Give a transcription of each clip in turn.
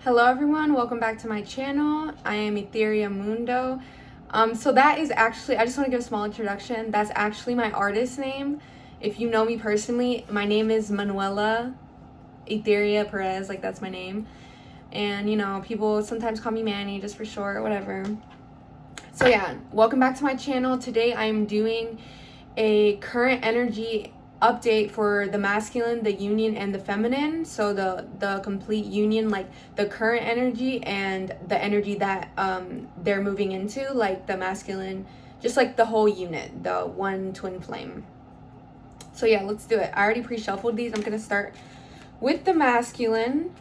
Hello everyone, welcome back to my channel. I am Etheria Mundo. So that is actually, I just want to give a small introduction. That's actually my artist name. If you know me personally, my name is Manuela Etheria Perez, like that's my name. And you know, people sometimes call me Manny just for short, whatever. So yeah, welcome back to my channel. Today I'm doing a current energy update for the masculine, the union, and the feminine. So the complete union, like the current energy and the energy that they're moving into, like the masculine, just like the whole unit, the one twin flame. So yeah, let's do it. I already pre-shuffled these. I'm gonna start with the masculine,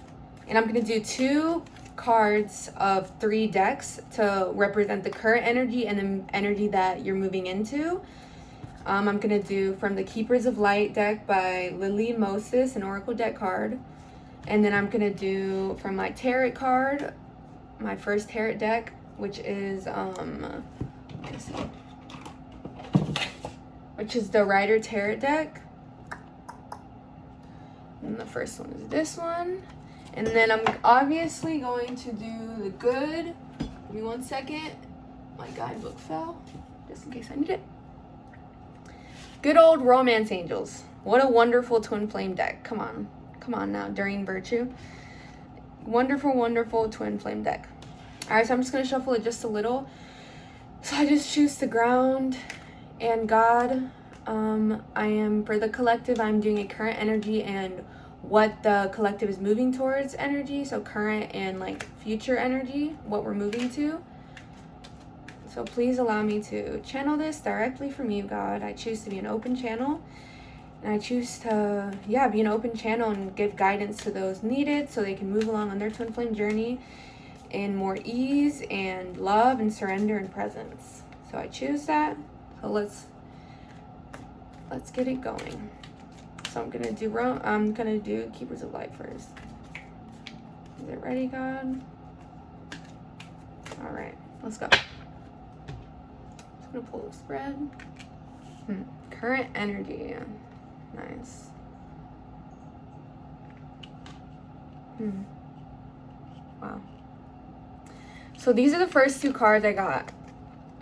and I'm gonna do 2 cards of 3 decks to represent the current energy and the energy that you're moving into. I'm going to do from the Keepers of Light deck by Lily Moses, an Oracle deck card. And then I'm going to do from my Tarot card, my first Tarot deck, which is the Rider Tarot deck. And the first one is this one. And then I'm obviously going to do the good. Give me 1 second. My guidebook fell, just in case I need it. Good old Romance Angels. What a wonderful twin flame deck. Come on now, during Virtue. Wonderful, wonderful twin flame deck. All right, so I'm just gonna shuffle it just a little. So I just choose to ground and God. I am, for the collective, I'm doing a current energy and what the collective is moving towards energy. So current and like future energy, what we're moving to. So please allow me to channel this directly from you, God. I choose to be an open channel. And I choose to, be an open channel and give guidance to those needed so they can move along on their twin flame journey in more ease and love and surrender and presence. So I choose that. So let's get it going. So I'm gonna do Keepers of Light first. Is it ready, God? All right, let's go. Gonna pull the spread. Current energy. Nice. Wow. So these are the first 2 cards I got.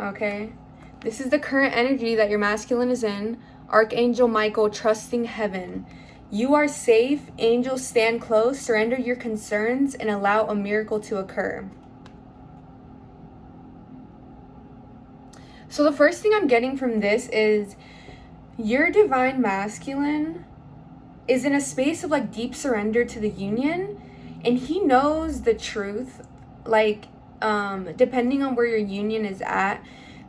Okay. This is the current energy that your masculine is in. Archangel Michael, trusting heaven. You are safe. Angels, stand close. Surrender your concerns and allow a miracle to occur. So the first thing I'm getting from this is your divine masculine is in a space of like deep surrender to the union, and he knows the truth. Like, depending on where your union is at,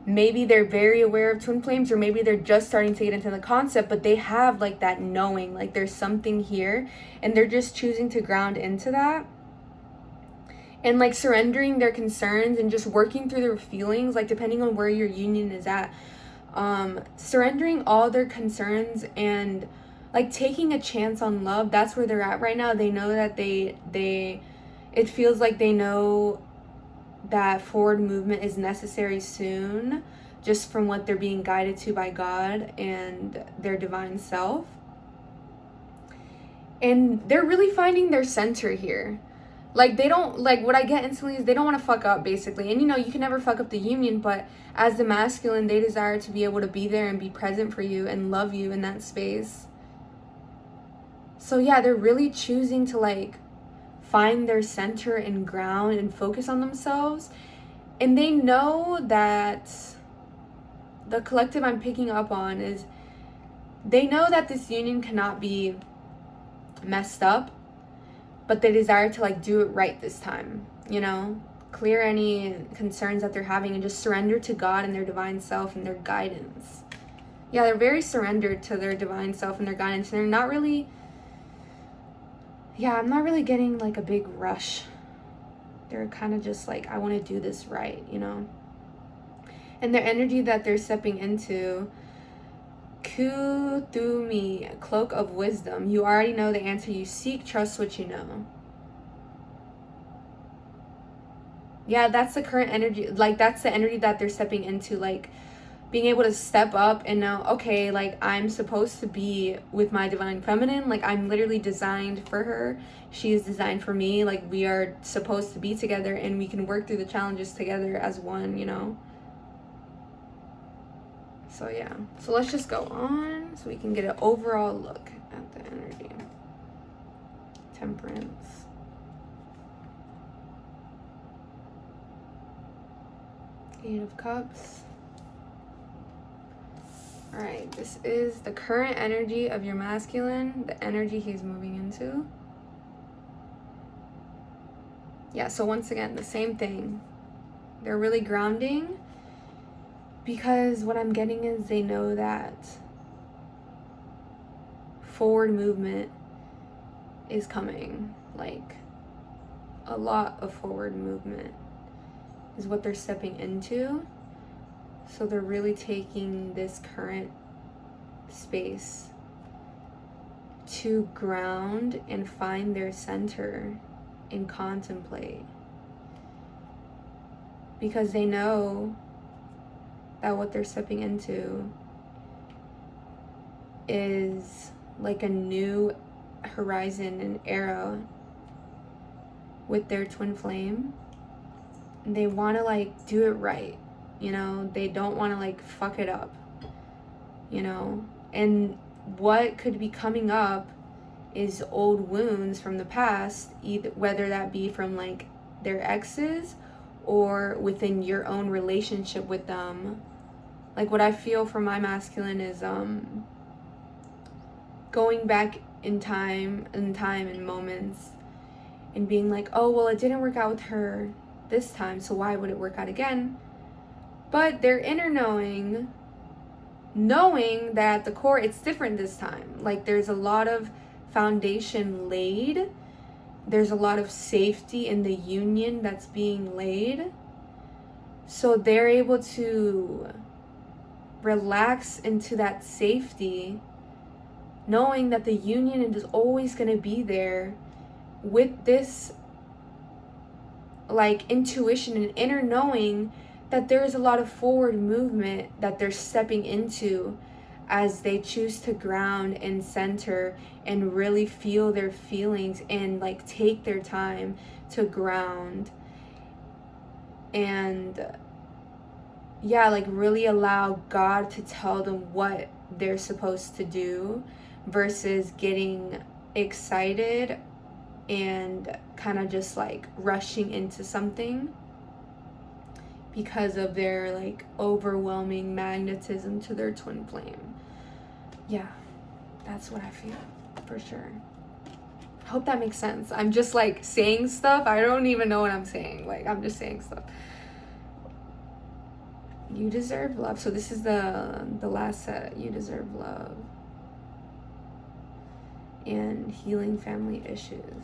maybe they're very aware of twin flames, or maybe they're just starting to get into the concept, but they have like that knowing, like there's something here, and they're just choosing to ground into that. And like surrendering their concerns and just working through their feelings, like depending on where your union is at, surrendering all their concerns and like taking a chance on love. That's where they're at right now. They know that it feels like they know that forward movement is necessary soon, just from what they're being guided to by God and their divine self. And they're really finding their center here. Like, they don't, like, what I get instantly is they don't want to fuck up, basically. And, you know, you can never fuck up the union, but as the masculine, they desire to be able to be there and be present for you and love you in that space. So, yeah, they're really choosing to, like, find their center and ground and focus on themselves. And they know that the collective I'm picking up on is they know that this union cannot be messed up, but they desire to like do it right this time, you know, clear any concerns that they're having and just surrender to God and their divine self and their guidance. Yeah, they're very surrendered to their divine self and their guidance. And they're not really, I'm not really getting like a big rush. They're kind of just like, I want to do this right, you know. And their energy that they're stepping into, Kuthumi, cloak of wisdom. You already know the answer you seek. Trust what you know. Yeah, that's the current energy. Like, that's the energy that they're stepping into. Like, being able to step up and know, okay, like I'm supposed to be with my divine feminine, like I'm literally designed for her, she is designed for me, like we are supposed to be together and we can work through the challenges together as one, you know. So yeah, so let's just go on so we can get an overall look at the energy. Temperance. Eight of Cups. All right, this is the current energy of your masculine, the energy he's moving into. Yeah, so once again, the same thing. They're really grounding because what I'm getting is they know that forward movement is coming. Like a lot of forward movement is what they're stepping into. So they're really taking this current space to ground and find their center and contemplate. Because they know that what they're stepping into is like a new horizon, an era with their twin flame. And they want to like do it right. You know, they don't want to like fuck it up, you know. And what could be coming up is old wounds from the past, either whether that be from like their exes or within your own relationship with them. Like what I feel for my masculine is going back in time and moments and being like, oh well, it didn't work out with her this time, so why would it work out again? But their inner knowing that at the core it's different this time. Like there's a lot of foundation laid. There's a lot of safety in the union that's being laid. So they're able to relax into that safety, knowing that the union is always going to be there with this like intuition and inner knowing that there's a lot of forward movement that they're stepping into as they choose to ground and center and really feel their feelings and like take their time to ground and yeah, like really allow God to tell them what they're supposed to do versus getting excited and kind of just like rushing into something because of their like overwhelming magnetism to their twin flame. Yeah, that's what I feel for sure. I hope that makes sense. I'm just like saying stuff. I don't even know what I'm saying. Like I'm just saying stuff. You deserve love. So this is the last set. You deserve love. And healing family issues.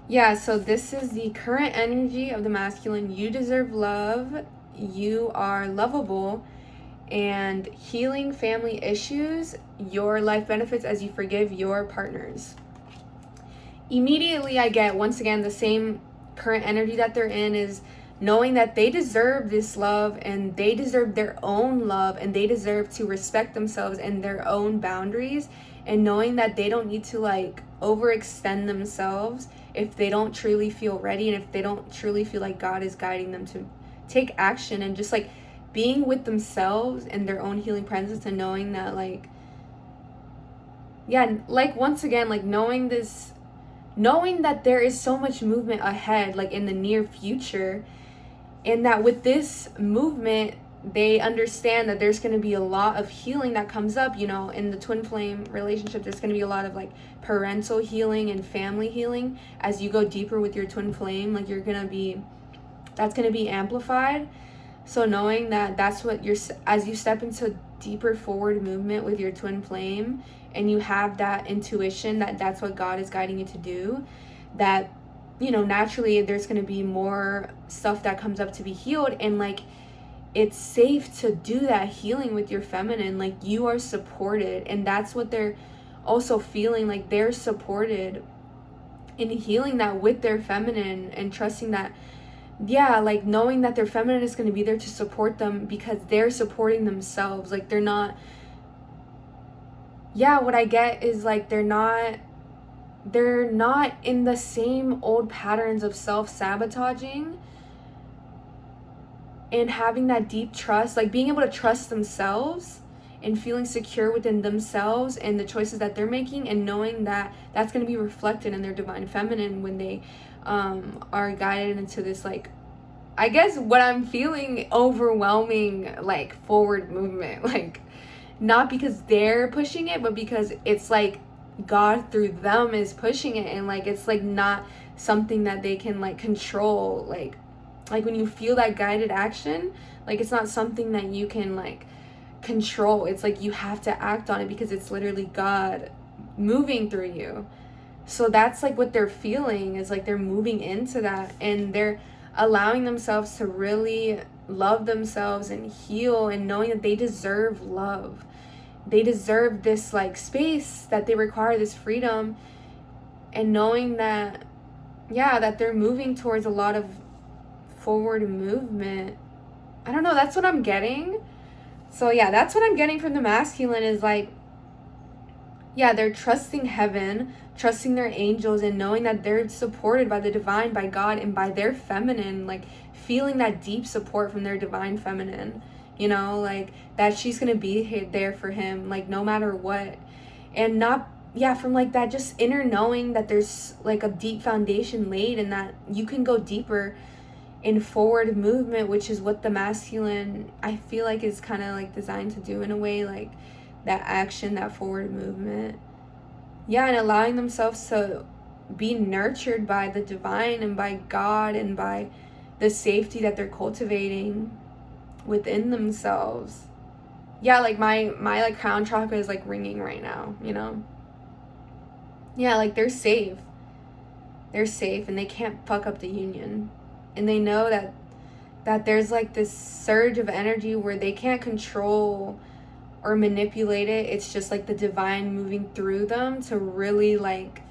Yeah, so this is the current energy of the masculine. You deserve love. You are lovable. And healing family issues, your life benefits as you forgive your partners. Immediately I get, once again, the same current energy that they're in is knowing that they deserve this love and they deserve their own love and they deserve to respect themselves and their own boundaries, and knowing that they don't need to like overextend themselves if they don't truly feel ready and if they don't truly feel like God is guiding them to take action, and just like being with themselves and their own healing presence and knowing that like, yeah, like once again, like knowing that there is so much movement ahead, like in the near future, and that with this movement, they understand that there's going to be a lot of healing that comes up, you know, in the twin flame relationship. There's going to be a lot of like parental healing and family healing as you go deeper with your twin flame. Like that's going to be amplified. So knowing that that's what as you step into deeper forward movement with your twin flame, and you have that intuition that that's what God is guiding you to do, that, you know, naturally there's going to be more stuff that comes up to be healed, and like it's safe to do that healing with your feminine. Like you are supported, and that's what they're also feeling, like they're supported in healing that with their feminine and trusting that yeah, like knowing that their feminine is going to be there to support them because they're supporting themselves. Like they're not, yeah, what I get is like they're not in the same old patterns of self-sabotaging and having that deep trust, like being able to trust themselves and feeling secure within themselves and the choices that they're making, and knowing that that's going to be reflected in their divine feminine when they are guided into this, like, I guess what I'm feeling, overwhelming, like, forward movement. Like, not because they're pushing it, but because it's like God through them is pushing it, and like it's like not something that they can like control. Like when you feel that guided action, like it's not something that you can like control. It's like you have to act on it because it's literally God moving through you. So that's like what they're feeling, is like they're moving into that, and they're allowing themselves to really love themselves and heal, and knowing that they deserve love. They deserve this like space that they require, this freedom, and knowing that, yeah, that they're moving towards a lot of forward movement. I don't know, that's what I'm getting. So yeah, that's what I'm getting from the masculine, is like, yeah, they're trusting heaven, trusting their angels, and knowing that they're supported by the divine, by God, and by their feminine, like feeling that deep support from their divine feminine, you know, like that she's gonna be there for him, like no matter what. And not, yeah, from like that just inner knowing that there's like a deep foundation laid, and that you can go deeper in forward movement, which is what the masculine, I feel like, is kind of like designed to do in a way, like that action, that forward movement. Yeah, and allowing themselves to be nurtured by the divine and by God and by the safety that they're cultivating within themselves. Yeah, like my like crown chakra is like ringing right now, you know? Yeah, like they're safe. They're safe, and they can't fuck up the union. And they know that there's like this surge of energy where they can't control or manipulate it. It's just like the divine moving through them to really like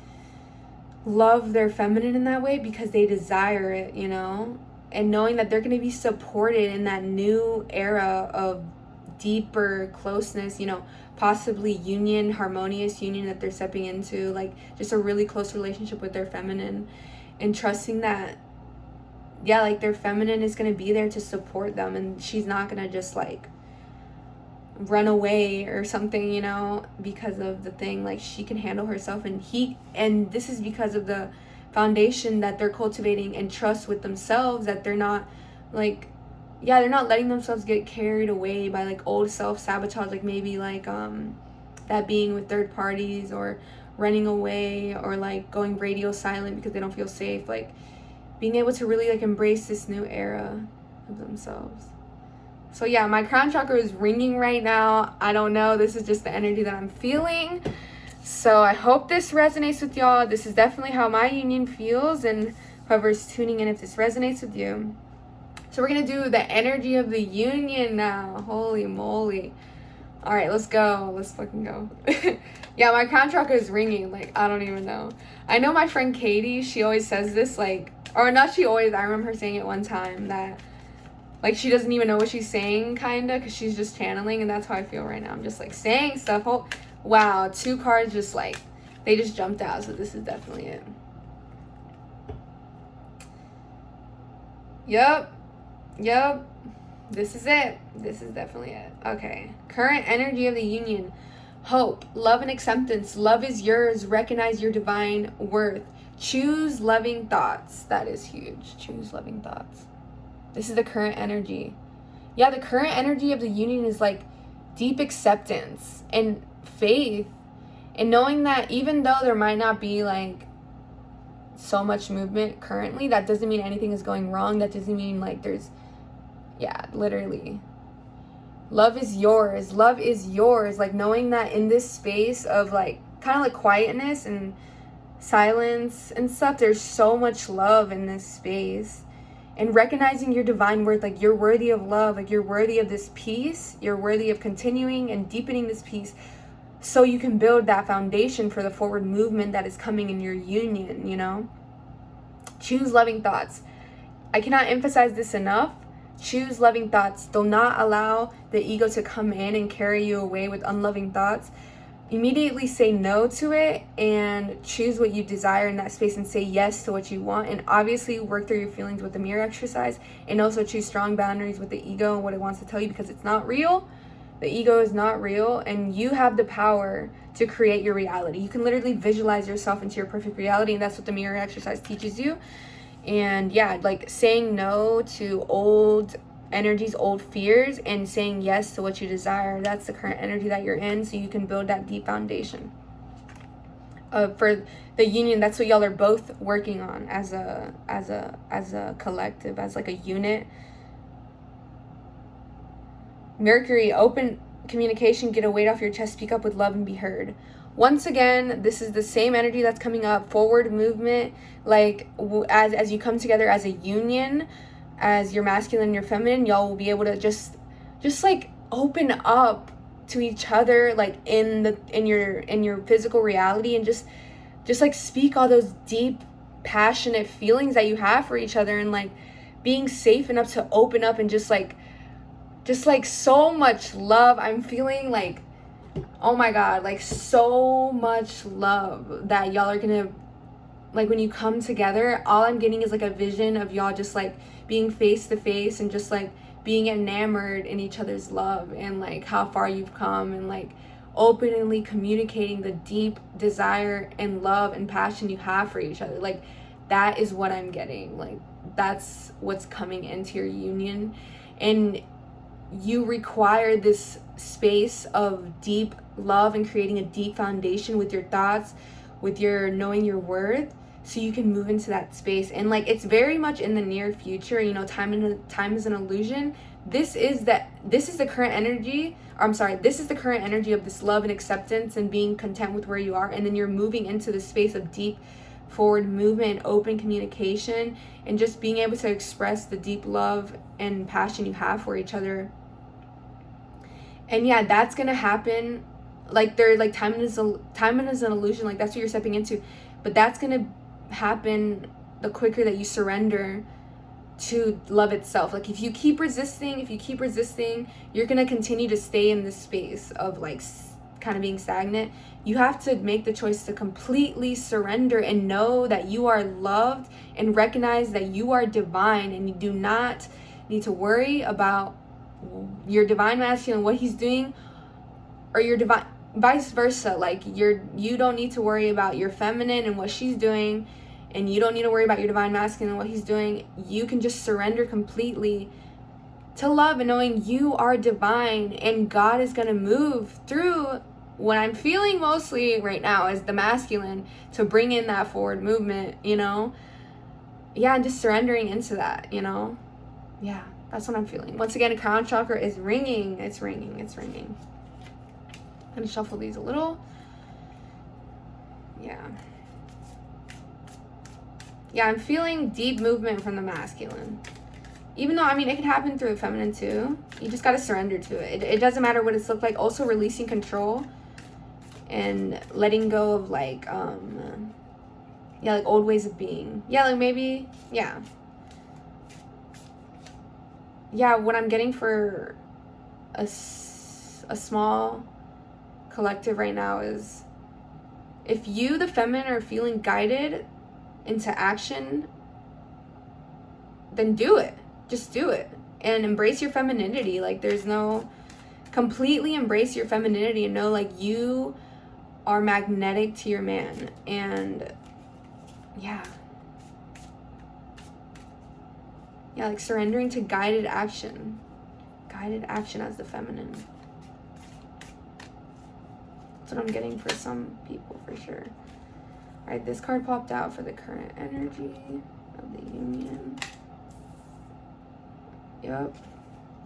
love their feminine in that way because they desire it, you know? And knowing that they're going to be supported in that new era of deeper closeness, you know, possibly union, harmonious union that they're stepping into, like just a really close relationship with their feminine, and trusting that, yeah, like their feminine is going to be there to support them, and she's not going to just like run away or something, you know, because of the thing. Like she can handle herself, and this is because of the foundation that they're cultivating and trust with themselves, that they're not like, yeah, they're not letting themselves get carried away by like old self-sabotage, like maybe like that being with third parties, or running away, or like going radio silent because they don't feel safe. Like being able to really like embrace this new era of themselves. So yeah, my crown chakra is ringing right now. I don't know, this is just the energy that I'm feeling. So I hope this resonates with y'all. This is definitely how my union feels, and whoever's tuning in, if this resonates with you. So we're going to do the energy of the union now. Holy moly. All right, let's go. Let's fucking go. Yeah, my crown chakra is ringing. Like, I don't even know. I know my friend Katie, she always says this, like, or not she always, I remember her saying it one time, that like she doesn't even know what she's saying, kind of, because she's just channeling, and that's how I feel right now. I'm just like saying stuff. Oh, wow, 2 cards just like, they just jumped out, so this is definitely it. Yep, this is it. This is definitely it. Okay, current energy of the union: hope, love, and acceptance. Love is yours. Recognize your divine worth. Choose loving thoughts. That is huge. Choose loving thoughts. This is the current energy. Yeah, the current energy of the union is like deep acceptance and faith, and knowing that even though there might not be like so much movement currently, that doesn't mean anything is going wrong. That doesn't mean like there's, yeah, literally, love is yours. Love is yours. Like knowing that in this space of like kind of like quietness and silence and stuff, there's so much love in this space. And recognizing your divine worth, like you're worthy of love, like you're worthy of this peace, you're worthy of continuing and deepening this peace, so you can build that foundation for the forward movement that is coming in your union, you know? Choose loving thoughts. I cannot emphasize this enough. Choose loving thoughts. Do not allow the ego to come in and carry you away with unloving thoughts. Immediately say no to it and choose what you desire in that space and say yes to what you want. And obviously work through your feelings with the mirror exercise, and also choose strong boundaries with the ego and what it wants to tell you, because it's not real. The ego is not real, and you have the power to create your reality. You can literally visualize yourself into your perfect reality, and that's what the mirror exercise teaches you. And yeah, like saying no to old energies, old fears, and saying yes to what you desire. That's the current energy that you're in, so you can build that deep foundation. For the union, that's what y'all are both working on as a collective, as like a unit. Mercury, open communication, get a weight off your chest, speak up with love and be heard. Once again, this is the same energy that's coming up, forward movement, like as you come together as a union, as your masculine and your feminine, y'all will be able to just like open up to each other, like in your physical reality, and just like speak all those deep, passionate feelings that you have for each other, and like being safe enough to open up and just like so much love. I'm feeling like, oh my God, like so much love that y'all are gonna, like when you come together, all I'm getting is like a vision of y'all just like being face to face and just like being enamored in each other's love, and like how far you've come, and like openly communicating the deep desire and love and passion you have for each other. Like that is what I'm getting. Like that's what's coming into your union. And you require this space of deep love and creating a deep foundation with your thoughts, with your knowing your worth, so you can move into that space. And like it's very much in the near future, you know, time is an illusion. This is the current energy, or I'm sorry, this is the current energy of this love and acceptance and being content with where you are. And then you're moving into the space of deep forward movement, open communication, and just being able to express the deep love and passion you have for each other. And yeah, that's gonna happen. Like they're like time is an illusion. Like that's what you're stepping into, but that's gonna happen the quicker that you surrender to love itself. Like if you keep resisting, you're gonna continue to stay in this space of like kind of being stagnant. You have to make the choice to completely surrender and know that you are loved, and recognize that you are divine, and you do not need to worry about your divine masculine, what he's doing, or your divine vice versa. Like you don't need to worry about your feminine and what she's doing, and you don't need to worry about your divine masculine and what he's doing. You can just surrender completely to love and knowing you are divine, and God is going to move through what I'm feeling mostly right now is the masculine to bring in that forward movement, you know? Yeah, and just surrendering into that, you know? Yeah, that's what I'm feeling. Once again, a crown chakra is ringing. It's ringing. I'm going to shuffle these a little. Yeah, I'm feeling deep movement from the masculine. Even though, I mean, it can happen through the feminine too. You just got to surrender to it. It doesn't matter what it's looked like. Also releasing control and letting go of like, like old ways of being. Yeah, like maybe, yeah, what I'm getting for a small collective right now is, if you, the feminine, are feeling guided into action, then do it. Just do it and embrace your femininity. Like completely embrace your femininity and know like you are magnetic to your man. And yeah, like surrendering to guided action as the feminine. That's what I'm getting for some people for sure. All right, this card popped out for the current energy of the union. Yep.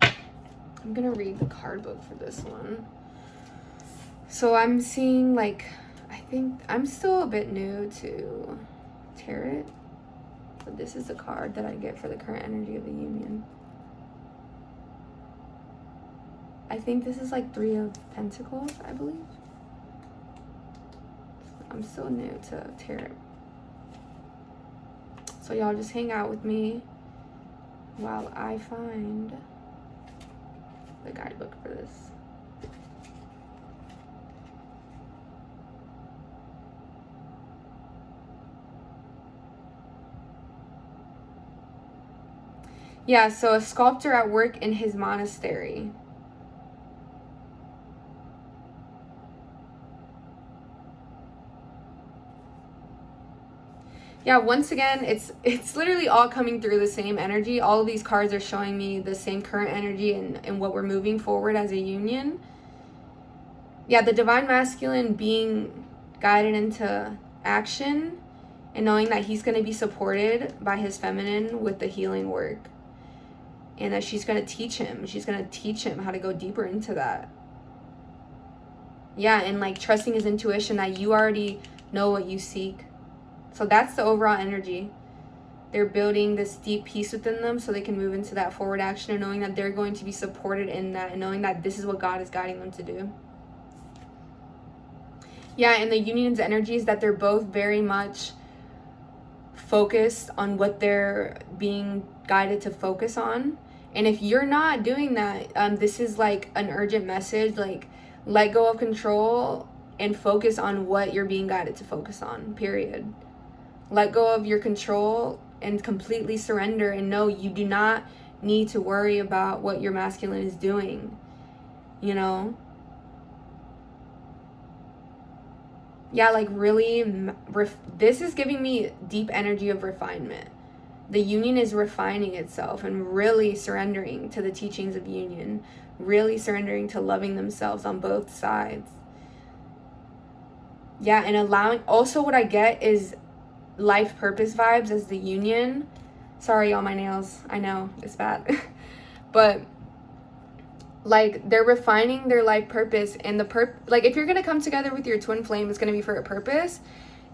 I'm gonna read the card book for this one. So I'm seeing like, I think I'm still a bit new to tarot, but this is the card that I get for the current energy of the union. I think this is like 3 of Pentacles, I believe. I'm still new to tarot. So y'all just hang out with me while I find the guidebook for this. Yeah, so a sculptor at work in his monastery. Yeah, once again, it's literally all coming through the same energy. All of these cards are showing me the same current energy and what we're moving forward as a union. Yeah, the divine masculine being guided into action and knowing that he's going to be supported by his feminine with the healing work. And that she's going to teach him. She's going to teach him how to go deeper into that. Yeah, and like trusting his intuition that you already know what you seek. So that's the overall energy. They're building this deep peace within them so they can move into that forward action and knowing that they're going to be supported in that and knowing that this is what God is guiding them to do. Yeah, and the union's energy is that they're both very much focused on what they're being guided to focus on. And if you're not doing that, this is like an urgent message, like let go of control and focus on what you're being guided to focus on, period. Let go of your control and completely surrender and know you do not need to worry about what your masculine is doing, you know? Yeah, like really, this is giving me deep energy of refinement. The union is refining itself and really surrendering to the teachings of union, really surrendering to loving themselves on both sides. Yeah, and allowing, also what I get is life purpose vibes as the union. Sorry, all my nails, I know, it's bad. But like they're refining their life purpose and like if you're going to come together with your twin flame, it's going to be for a purpose.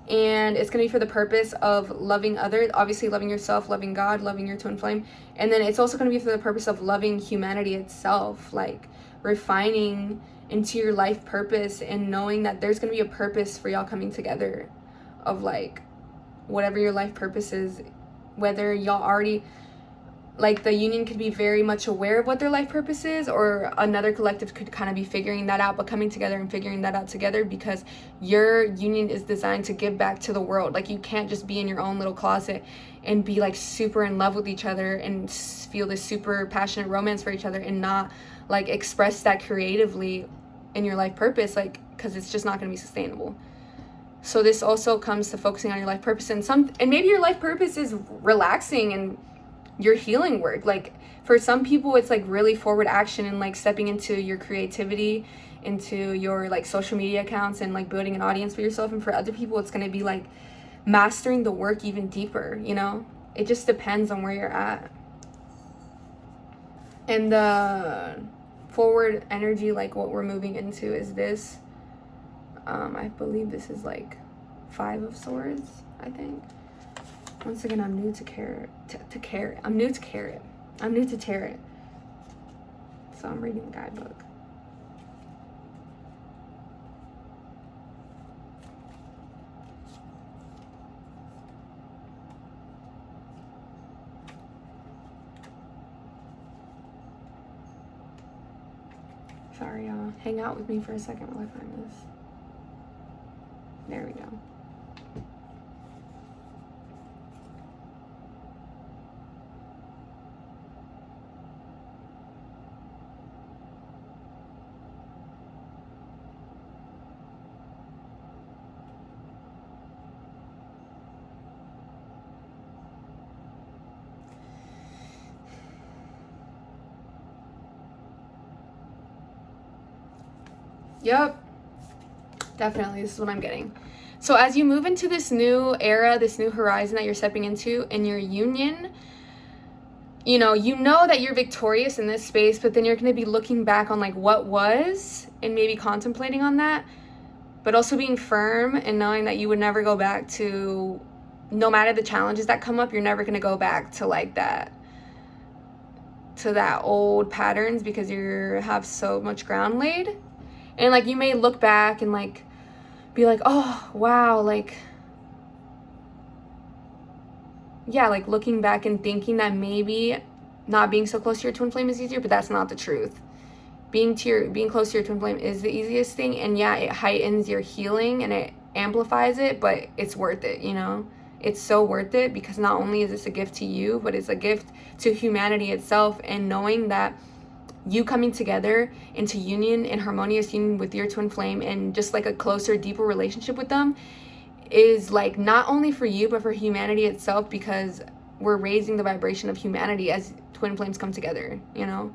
And it's going to be for the purpose of loving others, obviously loving yourself, loving God, loving your twin flame. And then it's also going to be for the purpose of loving humanity itself, like refining into your life purpose and knowing that there's going to be a purpose for y'all coming together of like whatever your life purpose is, whether y'all already, like the union could be very much aware of what their life purpose is, or another collective could kind of be figuring that out, but coming together and figuring that out together, because your union is designed to give back to the world. Like you can't just be in your own little closet and be like super in love with each other and feel this super passionate romance for each other and not like express that creatively in your life purpose, like, because it's just not going to be sustainable. So this also comes to focusing on your life purpose, and maybe your life purpose is relaxing and your healing work. Like for some people it's like really forward action and like stepping into your creativity, into your like social media accounts and like building an audience for yourself. And for other people it's going to be like mastering the work even deeper, you know? It just depends on where you're at. And the forward energy, like what we're moving into is this, I believe this is like 5 of Swords, I think. Once again, I'm new to carrot. I'm new to carrot. I'm new to tarot. So I'm reading the guidebook. Sorry, y'all. Hang out with me for a second while I find this. There we go. Yep, definitely, this is what I'm getting. So as you move into this new era, this new horizon that you're stepping into in your union, you know that you're victorious in this space, but then you're going to be looking back on like what was and maybe contemplating on that, but also being firm and knowing that you would never go back to, no matter the challenges that come up, you're never going to go back to like that, to that old patterns, because you have so much ground laid. And like you may look back and like be like, oh wow, like yeah, like looking back and thinking that maybe not being so close to your twin flame is easier, but that's not the truth. Being close to your twin flame is the easiest thing, and yeah, it heightens your healing and it amplifies it, but it's worth it, you know? It's so worth it, because not only is this a gift to you, but it's a gift to humanity itself, and knowing that you coming together into union, in harmonious union with your twin flame, and just like a closer, deeper relationship with them is like not only for you, but for humanity itself, because we're raising the vibration of humanity as twin flames come together, you know?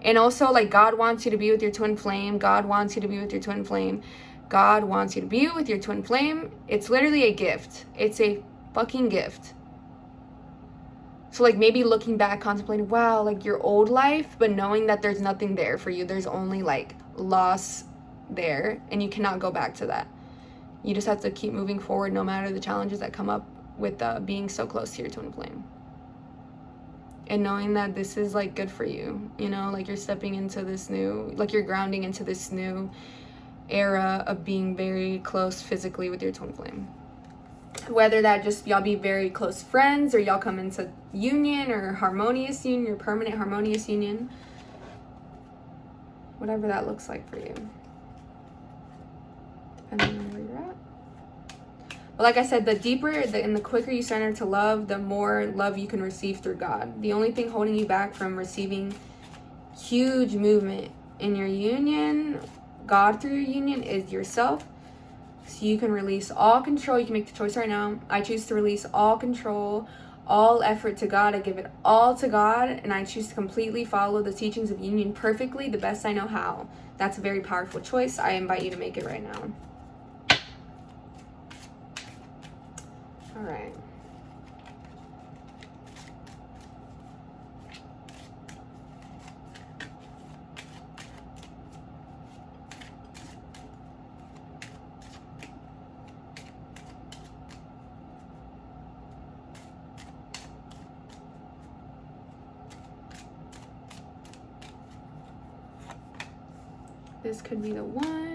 And also, like, God wants you to be with your twin flame. God wants you to be with your twin flame. God wants you to be with your twin flame. It's literally a gift. It's a fucking gift. So, like, maybe looking back, contemplating, wow, like, your old life, but knowing that there's nothing there for you. There's only, like, loss there, and you cannot go back to that. You just have to keep moving forward no matter the challenges that come up with being so close to your twin flame. And knowing that this is, like, good for you, you know, like, you're stepping into this new, like, you're grounding into this new era of being very close physically with your twin flame. Whether that just y'all be very close friends, or y'all come into union or harmonious union, or permanent harmonious union. Whatever that looks like for you. Depending on where you're at. But like I said, the deeper and the quicker you surrender to love, the more love you can receive through God. The only thing holding you back from receiving huge movement in your union, God through your union, is yourself. So you can release all control. You can make the choice right now. I choose to release all control, all effort to God. I give it all to God, and I choose to completely follow the teachings of union perfectly, the best I know how. That's a very powerful choice. I invite you to make it right now. All right. This could be the one.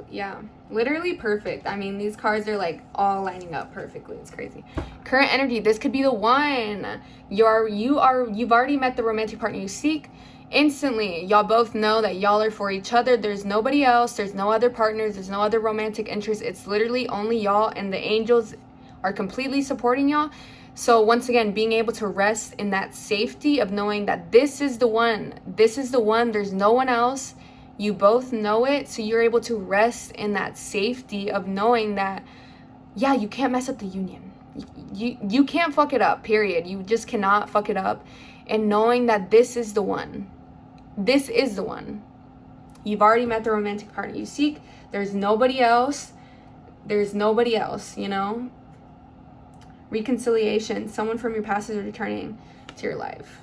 Yeah, literally perfect. I mean, these cards are like all lining up perfectly. It's crazy. Current energy. This could be the one. You've already met the romantic partner you seek. Instantly, y'all both know that y'all are for each other. There's nobody else. There's no other partners. There's no other romantic interests. It's literally only y'all, and the angels are completely supporting y'all. So once again, being able to rest in that safety of knowing that this is the one. This is the one. There's no one else. You both know it, so you're able to rest in that safety of knowing that, yeah, you can't mess up the union. You can't fuck it up, period. You just cannot fuck it up. And knowing that this is the one. This is the one. You've already met the romantic partner you seek. There's nobody else. There's nobody else, you know? Reconciliation. Someone from your past is returning to your life.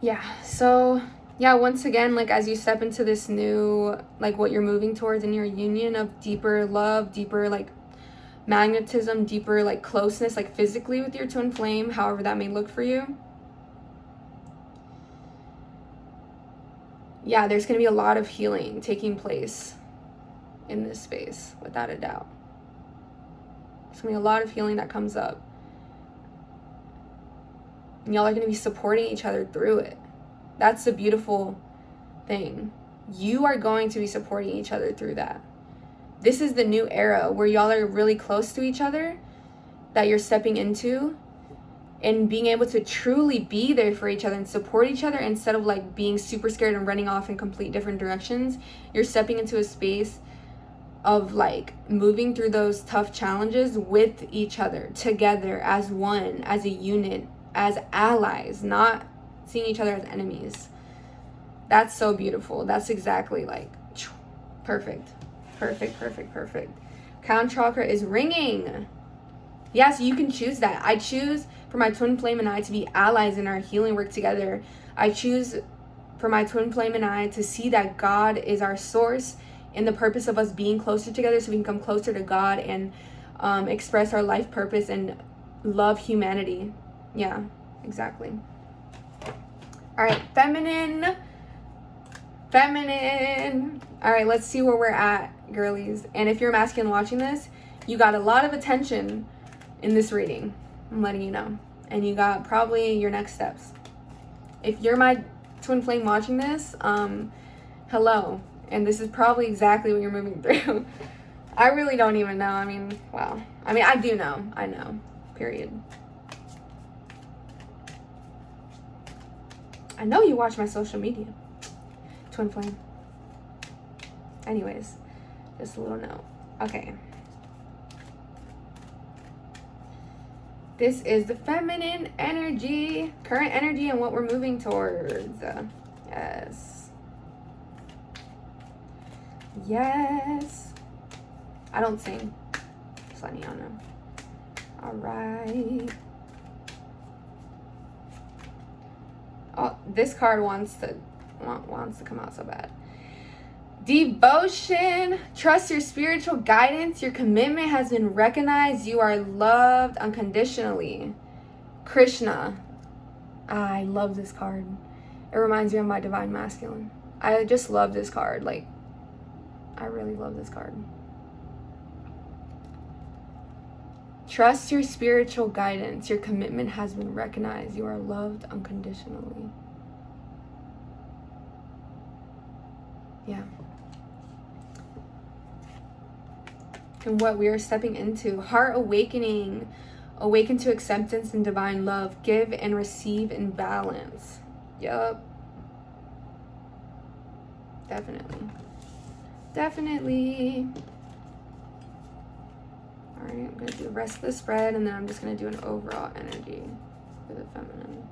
Yeah, so yeah, once again, like, as you step into this new, like, what you're moving towards in your union of deeper love, deeper, like, magnetism, deeper, like, closeness, like, physically with your twin flame, however that may look for you. Yeah, there's going to be a lot of healing taking place in this space, without a doubt. There's going to be a lot of healing that comes up. And y'all are going to be supporting each other through it. That's the beautiful thing. You are going to be supporting each other through that. This is the new era where y'all are really close to each other, that you're stepping into, and being able to truly be there for each other and support each other instead of, like, being super scared and running off in complete different directions. You're stepping into a space of, like, moving through those tough challenges with each other, together, as one, as a unit, as allies, not seeing each other as enemies. That's so beautiful. That's exactly, like, perfect. Crown chakra is ringing. Yeah, so you can choose that. I choose for my twin flame and I to be allies in our healing work together. I choose for my twin flame and I to see that God is our source, and the purpose of us being closer together so we can come closer to God and express our life purpose and love humanity. Yeah, exactly. All right, feminine. All right, let's see where we're at girlies. And if you're masculine watching this, you got a lot of attention in this reading. I'm letting you know. And you got probably your next steps. If you're my twin flame watching this, hello. And this is probably exactly what you're moving through. I really don't even know. I mean, wow. I mean, I do know. I know. Period. I know you watch my social media. Twin flame. Anyways, just a little note. Okay. This is the feminine energy, current energy, and what we're moving towards. Yes. Yes. I don't sing. Just letting y'all know. All right. Oh, this card wants to come out so bad. Devotion. Trust your spiritual guidance. Your commitment has been recognized. You are loved unconditionally. Krishna. I love this card. It reminds me of my divine masculine. I just love this card. Like, I really love this card. Trust your spiritual guidance. Your commitment has been recognized. You are loved unconditionally. Yeah. And what we are stepping into. Heart awakening. Awaken to acceptance and divine love. Give and receive in balance. Yup. Definitely. Definitely. Alright, I'm going to do the rest of the spread, and then I'm just going to do an overall energy for the feminine.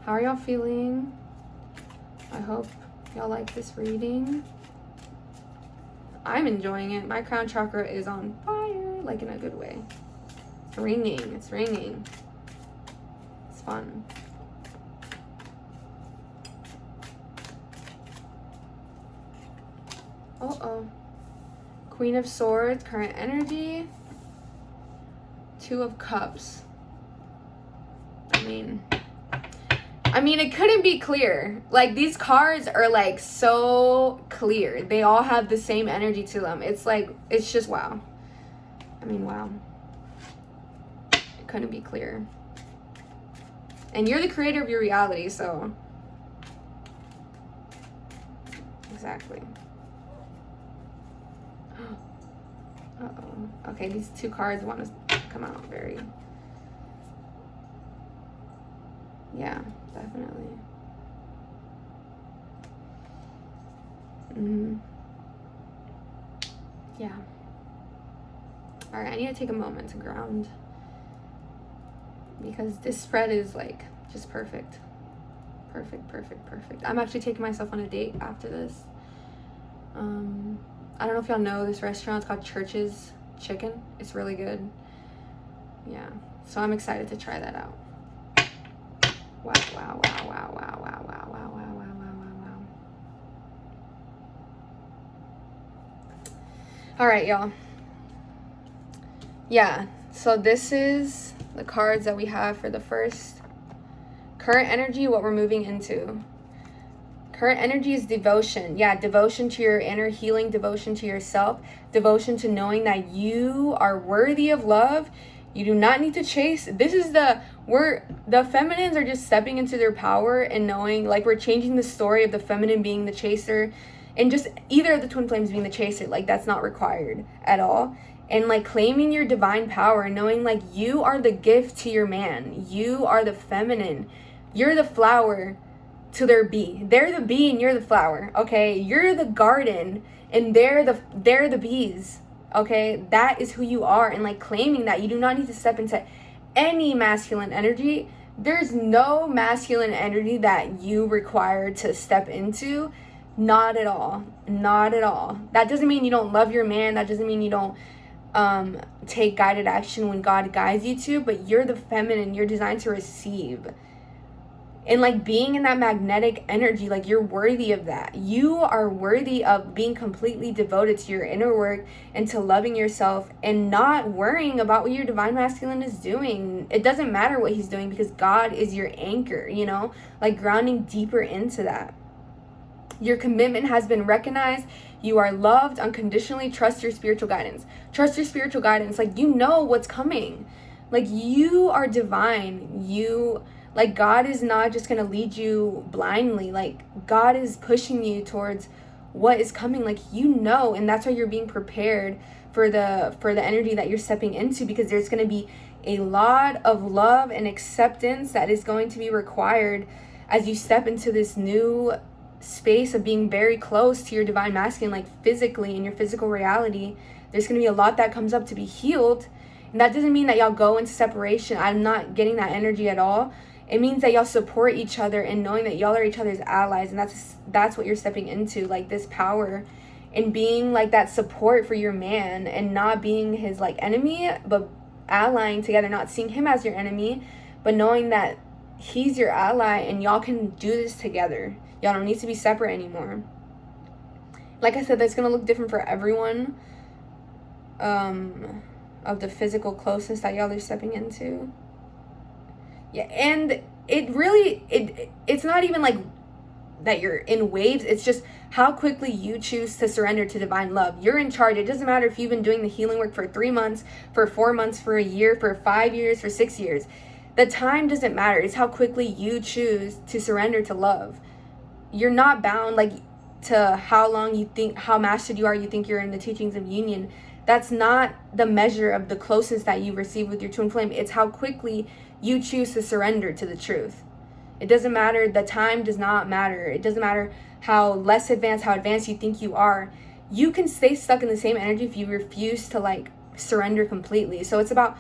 How are y'all feeling? I hope y'all like this reading. I'm enjoying it. My crown chakra is on fire, like in a good way. It's ringing. It's ringing. It's fun. Uh-oh. Queen of Swords, current energy. Two of Cups. I mean, it couldn't be clear. Like, these cards are like so clear. They all have the same energy to them. It's like, it's just wow. I mean, wow. It couldn't be clearer. And you're the creator of your reality, so. Exactly. Uh-oh. Okay, these two cards want to come out very... Yeah, definitely. Yeah. Alright, I need to take a moment to ground. Because this spread is like just perfect. Perfect, perfect, perfect. I'm actually taking myself on a date after this. I don't know if y'all know this restaurant. It's called Church's Chicken. It's really good. Yeah. So I'm excited to try that out. Wow, wow, wow, wow, wow, wow, wow, wow, wow, wow, wow, wow, wow. All right, y'all. Yeah. So this is the cards that we have for the first current energy, what we're moving into. Current energy is devotion. Yeah, devotion to your inner healing, devotion to yourself, devotion to knowing that you are worthy of love. You do not need to chase. This is the feminines are just stepping into their power and knowing, like, we're changing the story of the feminine being the chaser and just either of the twin flames being the chaser. Like, that's not required at all. And like claiming your divine power and knowing like you are the gift to your man. You are the feminine. You're the flower to their bee. They're the bee and you're the flower. Okay, you're the garden and they're the bees. Okay, that is who you are. And like claiming that you do not need to step into any masculine energy. There's no masculine energy that you require to step into. Not at all. Not at all. That doesn't mean you don't love your man. That doesn't mean you don't take guided action when God guides you to, but you're the feminine. You're designed to receive. And like being in that magnetic energy, like you're worthy of that. You are worthy of being completely devoted to your inner work and to loving yourself and not worrying about what your divine masculine is doing. It doesn't matter what he's doing because God is your anchor, you know, like grounding deeper into that. Your commitment has been recognized. You are loved unconditionally. Trust your spiritual guidance. Trust your spiritual guidance. Like, you know what's coming. Like, you are divine. Like, God is not just going to lead you blindly. Like, God is pushing you towards what is coming. Like, you know, and that's why you're being prepared for the energy that you're stepping into, because there's going to be a lot of love and acceptance that is going to be required as you step into this new space of being very close to your divine masculine, like physically, in your physical reality. There's going to be a lot that comes up to be healed. And that doesn't mean that y'all go into separation. I'm not getting that energy at all. It means that y'all support each other and knowing that y'all are each other's allies. And that's what you're stepping into, like this power and being like that support for your man and not being his like enemy, but allying together, not seeing him as your enemy, but knowing that he's your ally and y'all can do this together. Y'all don't need to be separate anymore. Like I said, that's going to look different for everyone. Of the physical closeness that y'all are stepping into. Yeah, and it's not even like that you're in waves. It's just how quickly you choose to surrender to divine love. You're in charge. It doesn't matter if you've been doing the healing work for 3 months, for 4 months, for a year, for 5 years, for 6 years. The time doesn't matter. It's how quickly you choose to surrender to love. You're not bound like to how long you think, how mastered you are, you think you're in the teachings of union. That's not the measure of the closeness that you receive with your twin flame. It's how quickly you choose to surrender to the truth. It doesn't matter. The time does not matter. It doesn't matter how less advanced, how advanced you think you are. You can stay stuck in the same energy if you refuse to like surrender completely. So it's about,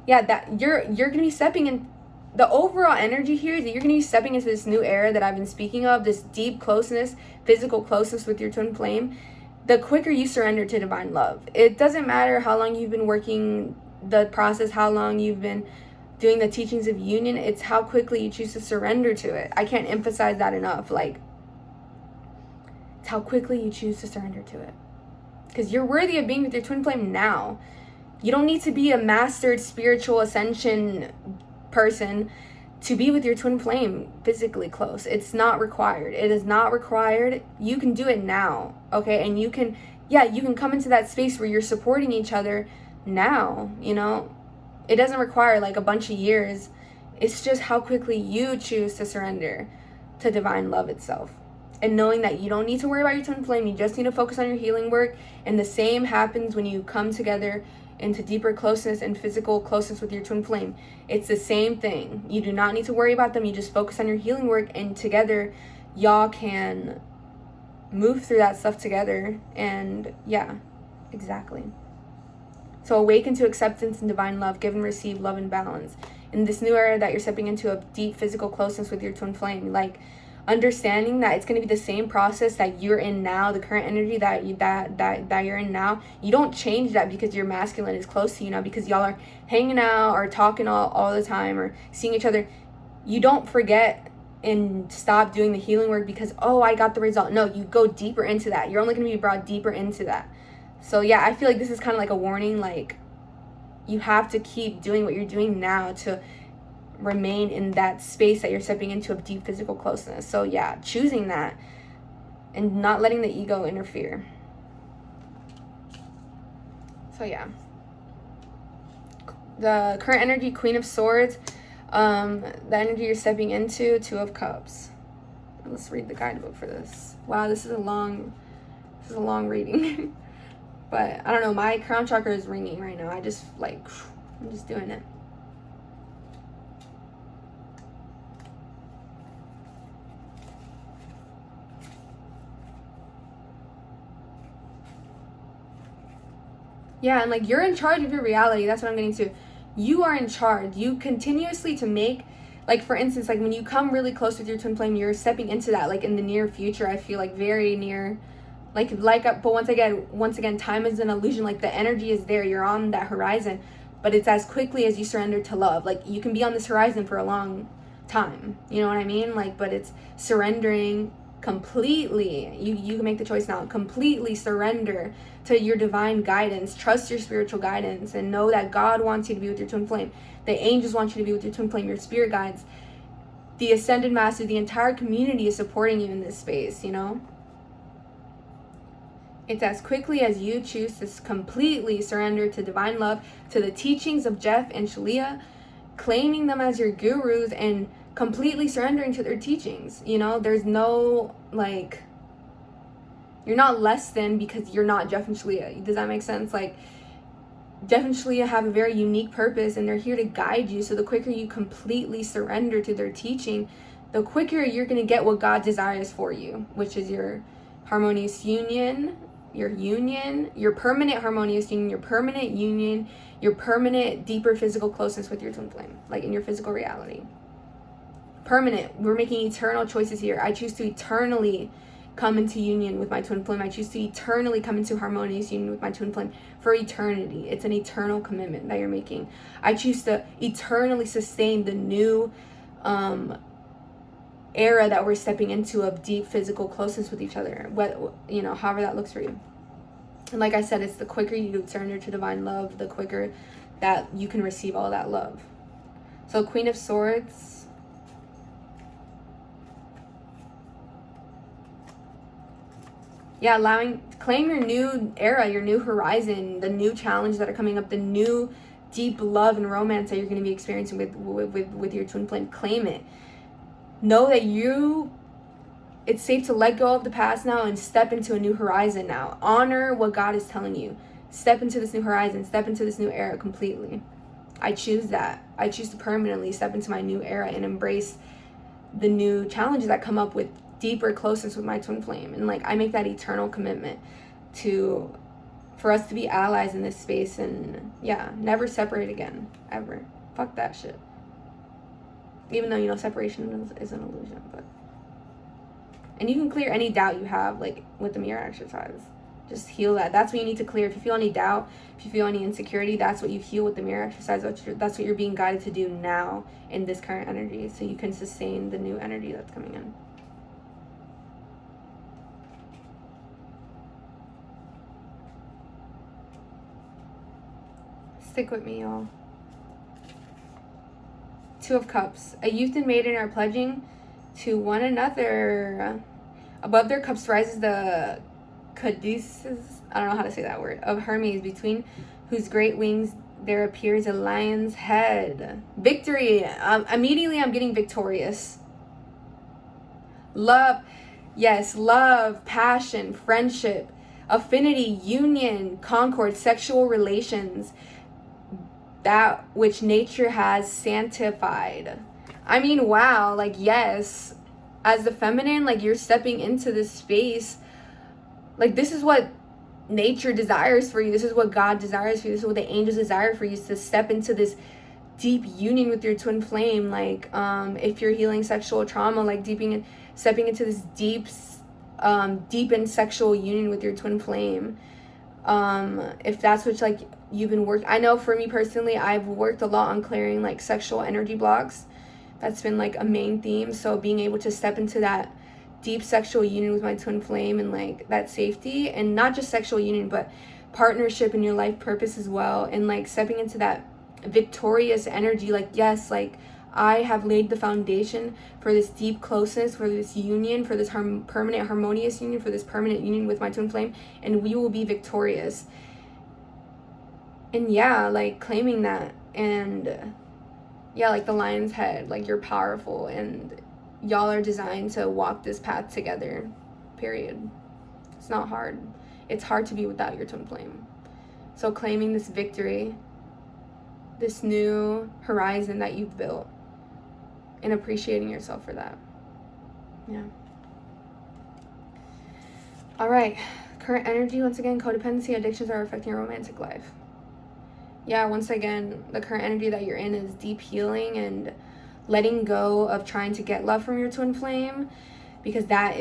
yeah, that you're going to be stepping in. The overall energy here is that you're going to be stepping into this new era that I've been speaking of, this deep closeness, physical closeness with your twin flame. The quicker you surrender to divine love. It doesn't matter how long you've been working the process, how long you've been doing the teachings of union. It's how quickly you choose to surrender to it. I can't emphasize that enough. Like, it's how quickly you choose to surrender to it. Because you're worthy of being with your twin flame now. You don't need to be a mastered spiritual ascension person to be with your twin flame physically close. It's not required. It is not required. You can do it now, okay? And you can come into that space where you're supporting each other now, you know? It doesn't require like a bunch of years. It's just how quickly you choose to surrender to divine love itself. And knowing that you don't need to worry about your twin flame. You just need to focus on your healing work. And the same happens when you come together into deeper closeness and physical closeness with your twin flame. It's the same thing. You do not need to worry about them. You just focus on your healing work, and together y'all can move through that stuff together. And yeah, exactly. So awaken to acceptance and divine love, give and receive love and balance. In this new era that you're stepping into a deep physical closeness with your twin flame, like understanding that it's going to be the same process that you're in now, the current energy that you're in now. You don't change that because your masculine is close to you now, because y'all are hanging out or talking all the time or seeing each other. You don't forget and stop doing the healing work because, oh, I got the result. No, you go deeper into that. You're only going to be brought deeper into that. So yeah, I feel like this is kind of like a warning. Like, you have to keep doing what you're doing now to remain in that space that you're stepping into of deep physical closeness. So yeah, choosing that and not letting the ego interfere. So yeah, the current energy, Queen of Swords, the energy you're stepping into, Two of Cups. Let's read the guidebook for this. Wow, this is a long reading. But I don't know, my crown chakra is ringing right now. I'm just doing it. Yeah, and like, you're in charge of your reality. That's what I'm getting to. You are in charge. You continuously to make, like, for instance, like when you come really close with your twin flame, you're stepping into that like in the near future. I feel like very near, but once again, time is an illusion. Like, the energy is there. You're on that horizon, but it's as quickly as you surrender to love. Like, you can be on this horizon for a long time. You know what I mean? Like, but it's surrendering completely. You can make the choice now. Completely surrender to your divine guidance. Trust your spiritual guidance and know that God wants you to be with your twin flame. The angels want you to be with your twin flame. Your spirit guides, the ascended master, the entire community is supporting you in this space, you know? It's as quickly as you choose to completely surrender to divine love, to the teachings of Jeff and Shaleia, claiming them as your gurus and completely surrendering to their teachings. You know, there's no, like, you're not less than because you're not Jeff and Shaleia. Does that make sense? Like, Jeff and Shaleia have a very unique purpose and they're here to guide you. So the quicker you completely surrender to their teaching, the quicker you're going to get what God desires for you, which is your harmonious union, your permanent harmonious union, your permanent union, your permanent deeper physical closeness with your twin flame, like in your physical reality. Permanent. We're making eternal choices here. I choose to eternally come into union with my twin flame. I choose to eternally come into harmonious union with my twin flame for eternity. It's an eternal commitment that you're making. I choose to eternally sustain the new era that we're stepping into of deep physical closeness with each other, what, you know, however that looks for you. And like I said, it's the quicker you surrender to divine love, the quicker that you can receive all that love. So Queen of Swords, yeah, claim your new era, your new horizon, the new challenge that are coming up, the new deep love and romance that you're going to be experiencing with your twin flame. Claim it. Know that it's safe to let go of the past now and step into a new horizon now. Honor what God is telling you. Step into this new horizon. Step into this new era completely. I choose that. I choose to permanently step into my new era and embrace the new challenges that come up with deeper closeness with my twin flame. And like, I make that eternal commitment for us to be allies in this space and yeah, never separate again, ever. Fuck that shit. Even though, you know, separation is an illusion, but. And you can clear any doubt you have, like, with the mirror exercise. Just heal that. That's what you need to clear. If you feel any doubt, if you feel any insecurity, that's what you heal with the mirror exercise. That's what you're being guided to do now in this current energy, so you can sustain the new energy that's coming in. Stick with me, y'all. Two of Cups. A youth and maiden are pledging to one another. Above their cups rises the caduceus, I don't know how to say that word, of Hermes, between whose great wings there appears a lion's head. Victory. Immediately I'm getting victorious. Love. Yes, love, passion, friendship, affinity, union, concord, sexual relations. That which nature has sanctified. I mean, wow, like, yes, as the feminine, like, you're stepping into this space. Like, this is what nature desires for you. This is what God desires for you. This is what the angels desire for you, is to step into this deep union with your twin flame. Like, if you're healing sexual trauma, like, stepping into this deepened sexual union with your twin flame. If that's what, like, you've been working. I know for me personally, I've worked a lot on clearing, like, sexual energy blocks. That's been, like, a main theme. So being able to step into that deep sexual union with my twin flame and, like, that safety, and not just sexual union, but partnership and your life purpose as well, and, like, stepping into that victorious energy. Like, yes, like, I have laid the foundation for this deep closeness, for this union, for this permanent harmonious union, for this permanent union with my twin flame, and we will be victorious. And yeah, like, claiming that, and yeah, like the lion's head, like, you're powerful and y'all are designed to walk this path together, period. It's not hard. It's hard to be without your twin flame. So claiming this victory, this new horizon that you've built, and appreciating yourself for that. Yeah. All right. Current energy, once again, codependency, addictions are affecting your romantic life. Yeah, once again, the current energy that you're in is deep healing and letting go of trying to get love from your twin flame, because that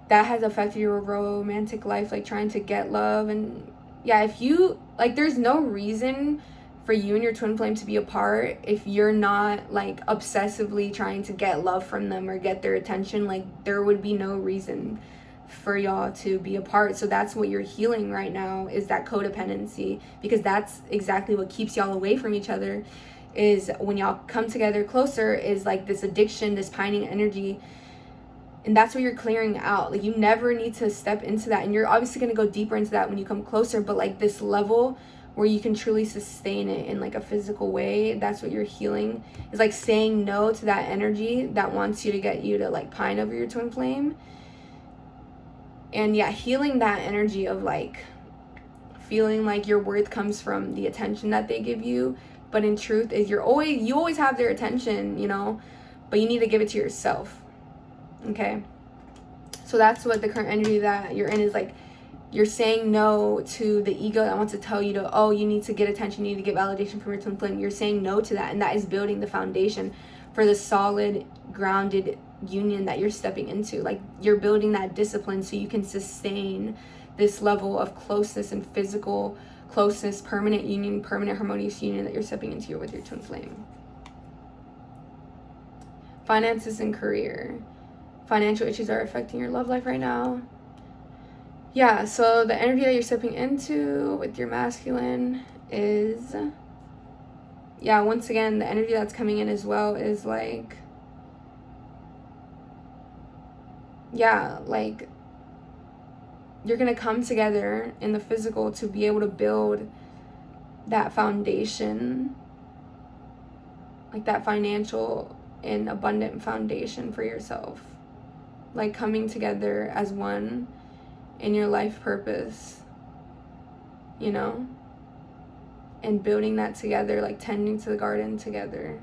has affected your romantic life, like trying to get love. And yeah, if you, like, there's no reason for you and your twin flame to be apart if you're not, like, obsessively trying to get love from them or get their attention. Like, there would be no reason for y'all to be apart. So that's what you're healing right now, is that codependency, because that's exactly what keeps y'all away from each other, is when y'all come together closer, is like this addiction, this pining energy. And that's what you're clearing out. Like, you never need to step into that. And you're obviously going to go deeper into that when you come closer. But, like, this level where you can truly sustain it in, like, a physical way, that's what you're healing. Is, like, saying no to that energy that wants you to get you to, like, pine over your twin flame. And, yeah, healing that energy of, like, feeling like your worth comes from the attention that they give you. But in truth, is you always have their attention, you know. But you need to give it to yourself. Okay, so that's what the current energy that you're in is like. You're saying no to the ego that wants to tell you to, oh, you need to get attention, you need to get validation from your twin flame. You're saying no to that, and that is building the foundation for the solid, grounded union that you're stepping into. Like, you're building that discipline so you can sustain this level of closeness and physical closeness, permanent union, permanent harmonious union that you're stepping into with your twin flame. Finances and career. Financial issues are affecting your love life right now. Yeah, so the energy that you're stepping into with your masculine is, yeah, once again, the energy that's coming in as well is like, yeah, like, you're going to come together in the physical to be able to build that foundation, like that financial and abundant foundation for yourself. Like, coming together as one in your life purpose, you know, and building that together, like tending to the garden together,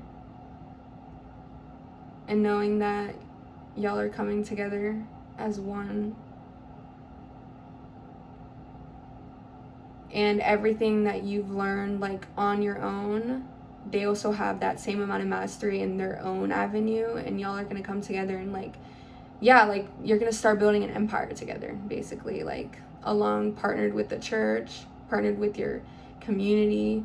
and knowing that y'all are coming together as one, and everything that you've learned, like, on your own, they also have that same amount of mastery in their own avenue, and y'all are gonna come together and, like, yeah, like, you're gonna start building an empire together, basically, like, partnered with the church, partnered with your community.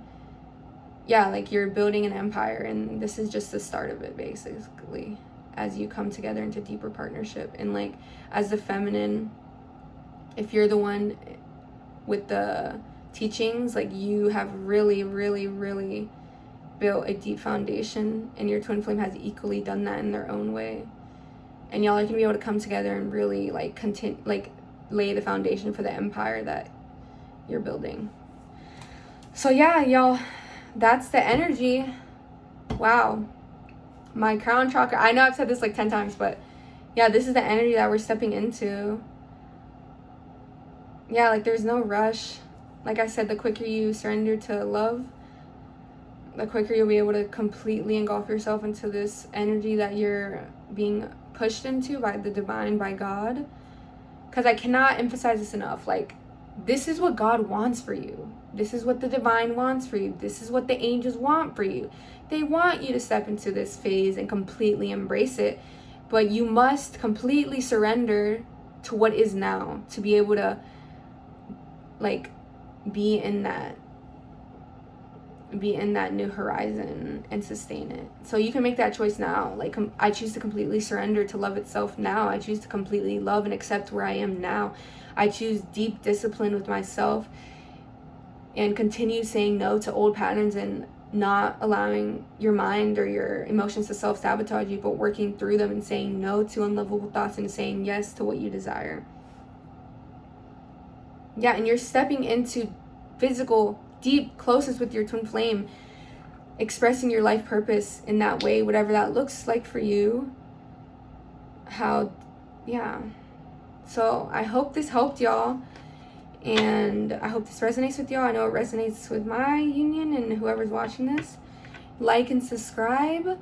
Yeah, like, you're building an empire, and this is just the start of it, basically, as you come together into deeper partnership. And, like, as the feminine, if you're the one with the teachings, like, you have really, really, really built a deep foundation, and your twin flame has equally done that in their own way. And y'all are gonna be able to come together and really, like, lay the foundation for the empire that you're building. So yeah, y'all, that's the energy. Wow. My crown chakra, I know I've said this like 10 times, but yeah, this is the energy that we're stepping into. Yeah, like, there's no rush. Like I said, the quicker you surrender to love, the quicker you'll be able to completely engulf yourself into this energy that you're being pushed into by the divine, by God. Because I cannot emphasize this enough. Like, this is what God wants for you. This is what the divine wants for you. This is what the angels want for you. They want you to step into this phase and completely embrace it. But you must completely surrender to what is now to be able to, like, be in that new horizon and sustain it. So you can make that choice now. Like, I choose to completely surrender to love itself now. I choose to completely love and accept where I am now. I choose deep discipline with myself and continue saying no to old patterns and not allowing your mind or your emotions to self-sabotage you, but working through them and saying no to unlovable thoughts and saying yes to what you desire. Yeah, and you're stepping into physical, deep closeness with your twin flame, expressing your life purpose in that way, whatever that looks like for you. So I hope this helped y'all, and I hope this resonates with y'all. I know it resonates with my union and whoever's watching this. Like and subscribe.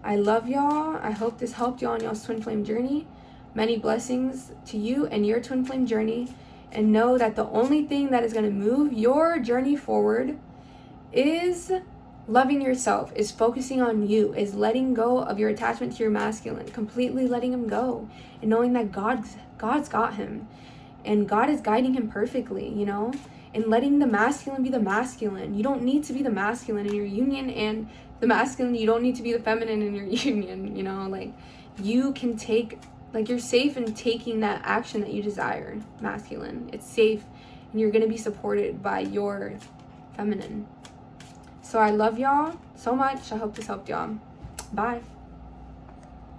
I love y'all. I hope this helped y'all on y'all's twin flame journey. Many blessings to you and your twin flame journey. And know that the only thing that is going to move your journey forward is loving yourself, is focusing on you, is letting go of your attachment to your masculine, completely letting him go, and knowing that God's got him, and God is guiding him perfectly, you know, and letting the masculine be the masculine. You don't need to be the masculine in your union, and the masculine, you don't need to be the feminine in your union, you know, like, you can take, like, you're safe in taking that action that you desire, masculine. It's safe, and you're going to be supported by your feminine. So I love y'all so much. I hope this helped y'all. Bye.